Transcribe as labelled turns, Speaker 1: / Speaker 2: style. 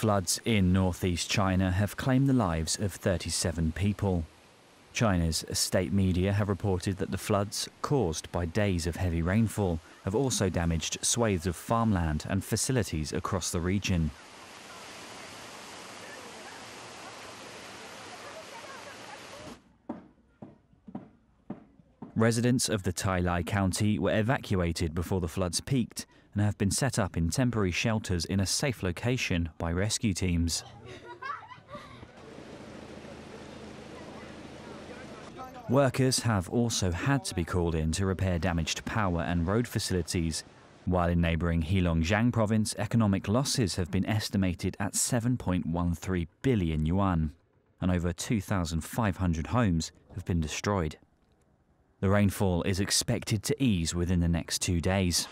Speaker 1: Floods in northeast China have claimed the lives of 37 people. China's state media have reported that the floods, caused by days of heavy rainfall, have also damaged swathes of farmland and facilities across the region. Residents of the Tailai County were evacuated before the floods peaked and have been set up in temporary shelters in a safe location by rescue teams. Workers have also had to be called in to repair damaged power and road facilities, while in neighbouring Heilongjiang province, economic losses have been estimated at 7.13 billion yuan, and over 2,500 homes have been destroyed. The rainfall is expected to ease within the next 2 days.